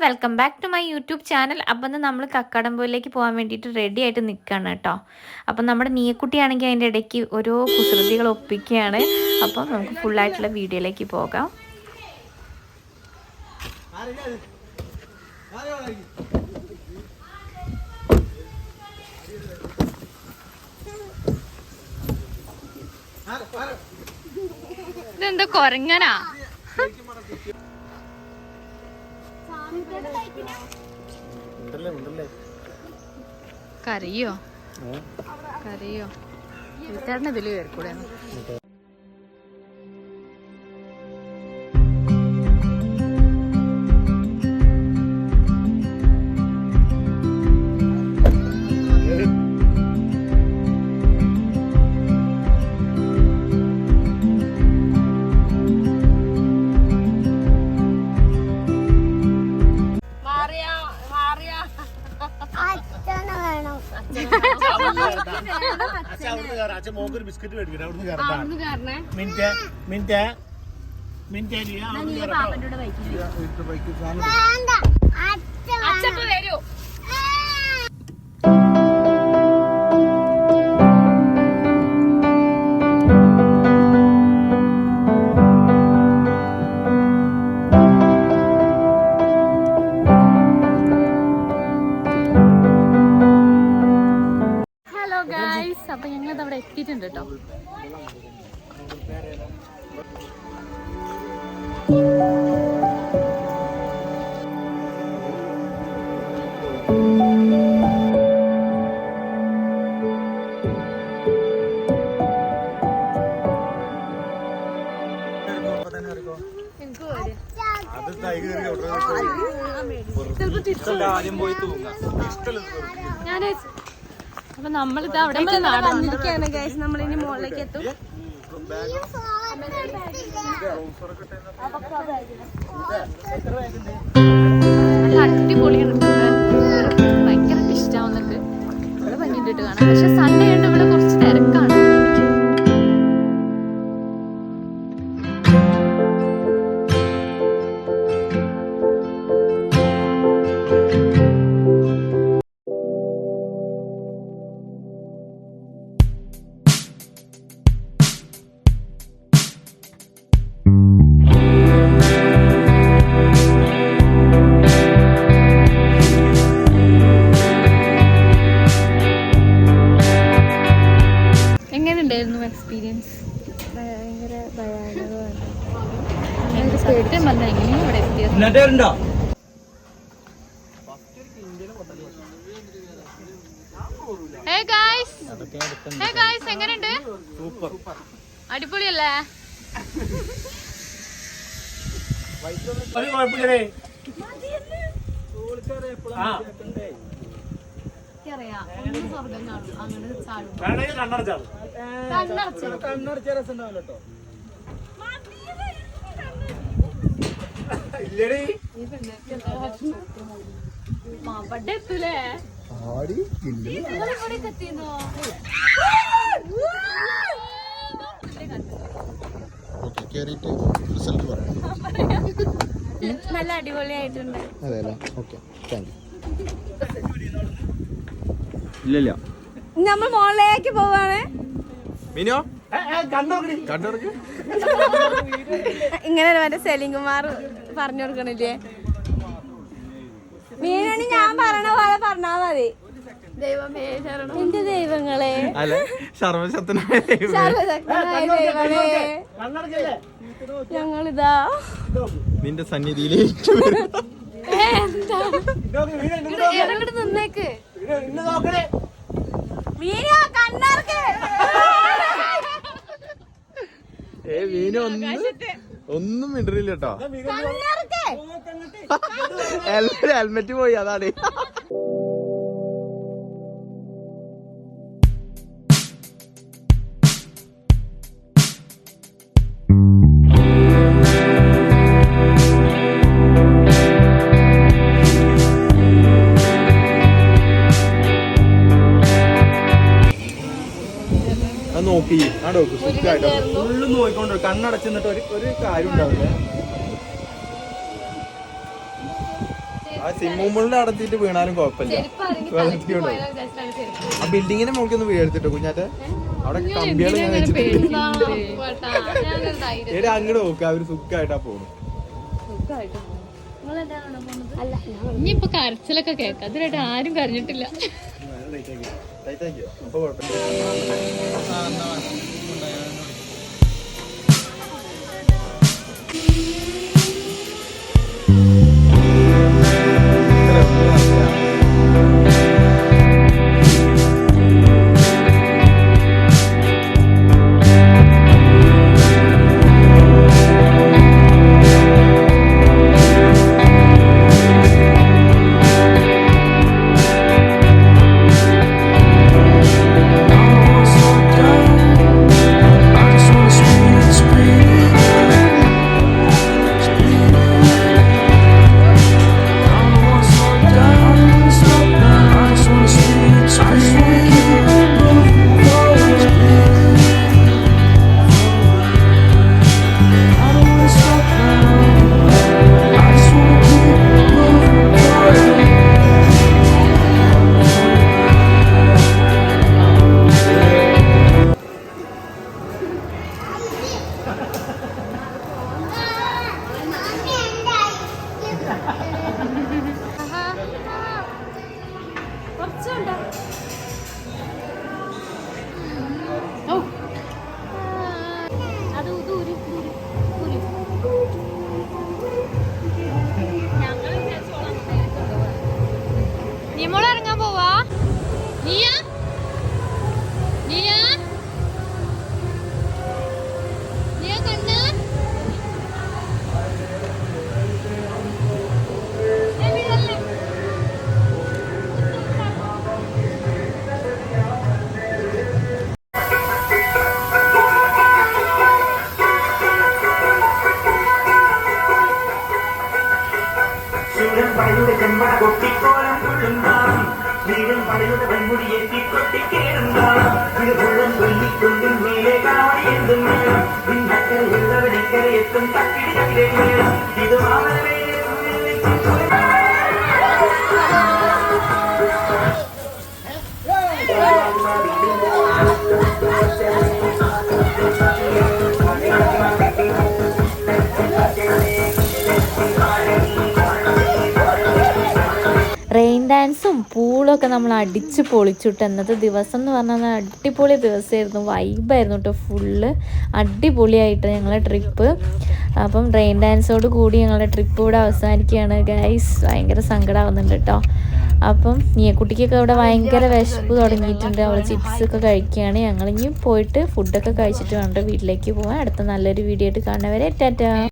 Welcome back to my YouTube channel. അപ്പം നമ്മൾ കക്കാടംപൊയിലേക്ക് പോകാൻ വേണ്ടിയിട്ട് റെഡി ആയിട്ട് നിൽക്കുകയാണ് കേട്ടോ. അപ്പം നമ്മുടെ നീയക്കുട്ടിയാണെങ്കിൽ അതിൻ്റെ ഇടയ്ക്ക് ഓരോ കുസൃതികൾ ഒപ്പിക്കുകയാണ്. അപ്പം നമുക്ക് ഫുള്ളായിട്ടുള്ള വീഡിയോയിലേക്ക് പോകാം. ഇതെന്താ കൊരങ്ങനാ? കരയോ കരയോ? വീട്ടുകാരനെ ഇതില് കയറിക്കൂടെ? ബിസ്ക്കറ്റ് വരൂ. അപ്പൊ ഞങ്ങളത് അവിടെ എത്തിയിട്ടുണ്ട് കേട്ടോ. ഞാന് അപ്പൊ നമ്മളിത് അവിടെ വന്നിരിക്കുകയാണ് ഗൈസ്. നമ്മളിനി മുകളിലേക്ക് എത്തും. അടിപൊളിയാണ്. ഭയങ്കര ഇഷ്ടമാവുന്നുണ്ട്. ഇവിടെ ഭംഗിയിട്ട് കാണാം. പക്ഷെ സൺഡേ ഉണ്ട്, ഇവിടെ കുറച്ച് തിരക്കാണ്. എക്സ്പീരിയൻസ് ഭയങ്കര ഭയാനകമാണ്. എങ്ങനെയാണ് ഇവിടെ എത്തിയത്? എങ്ങനെയുണ്ട്? അടിപൊളിയല്ലേ? എത്തൂലേ? നല്ല അടിപൊളിയായിട്ടുണ്ട്. ഇല്ല നമ്മൾ മോളിലേക്ക് പോവാണ്. ഇങ്ങനെ മറ്റേ സെലിംകുമാർ പറഞ്ഞു കൊടുക്കണില്ലേ? മീനണി ഞാൻ പറയണ പോലെ പറഞ്ഞാ മതി. ദൈവമേ ശരണം. എന്റെ ദൈവങ്ങളെ, സർവശക്തനായ ദൈവമേ, ഞങ്ങളിതാ നിന്റെ സന്നിധിയിലേക്ക് നിന്നേക്ക്. ഒന്നും മിണ്ടറില്ല കേട്ടോ. എല്ലാരും ഹെൽമെറ്റ് പോയി, അതാണ്. നോക്കി ഫുള്ള് നോക്കിക്കൊണ്ട് കണ്ണടച്ചിട്ട് ഒരു കാര്യം ഉണ്ടാവില്ല. ആ സിമ്മുമ്പിളിൽ അടത്തിയിട്ട് വീണാലും കുഴപ്പമില്ല. ആ ബിൽഡിങ്ങിന്റെ മുകളിൽ വീഴെടുത്തിട്ടോ കുഞ്ഞാറ്റെ. അവിടെ കമ്പികൾ ഞാൻ വെച്ചിട്ടുണ്ട്. അങ്ങോട്ട് നോക്കുക, അവര് സുഖമായിട്ടാ പോകുന്നു. ഇനിയിപ്പൊ കരച്ചിലൊക്കെ കേക്കാം. അതിനായിട്ട് ആരും കരഞ്ഞിട്ടില്ല. അപ്പൊ കുഴപ്പമില്ല. നിമോള് ഇറങ്ങാൻ പോവാ. നീയ നീയ നീയ കണ്ണ് പടയുടെ ചെമ്പട കൊട്ടിക്കോലം കൊള്ളുന്നാം വീരൻ പടയുടെ വൻമുടി എത്തിക്കൊട്ടിക്കേറുന്നാം വിടുപുള്ളം കൊല്ലിക്കൊണ്ടും മേലെ കാവടിയെന്തും മേളം പിന്നക്കരയുള്ളവനെക്കര എത്തും തക്കിടിക്കിടെ മേളം ഇത് മാമലേ റെയിൻ ഡാൻസും പൂളൊക്കെ നമ്മൾ അടിച്ച് പൊളിച്ചിട്ട് ഇന്നത്തെ ദിവസം എന്ന് പറഞ്ഞാൽ അടിപൊളി ദിവസമായിരുന്നു. വൈബായിരുന്നു കേട്ടോ. ഫുള്ള് അടിപൊളിയായിട്ട് ഞങ്ങളെ ട്രിപ്പ്. അപ്പം റെയിൻ ഡാൻസോട് കൂടി ഞങ്ങളുടെ ട്രിപ്പ് ഇവിടെ അവസാനിക്കുകയാണ് ഗൈസ്. ഭയങ്കര സങ്കടമാവുന്നുണ്ട് കേട്ടോ. അപ്പം നീയക്കുട്ടിക്കൊക്കെ ഇവിടെ ഭയങ്കര വിശപ്പ് തുടങ്ങിയിട്ടുണ്ട്. അവൾ ചിപ്സൊക്കെ കഴിക്കുകയാണ്. ഞങ്ങളിനി പോയിട്ട് ഫുഡൊക്കെ കഴിച്ചിട്ട് വേണ്ട വീട്ടിലേക്ക് പോകാൻ. അടുത്ത നല്ലൊരു വീഡിയോ ആയിട്ട് കാണുന്നവരെ ടാറ്റാ.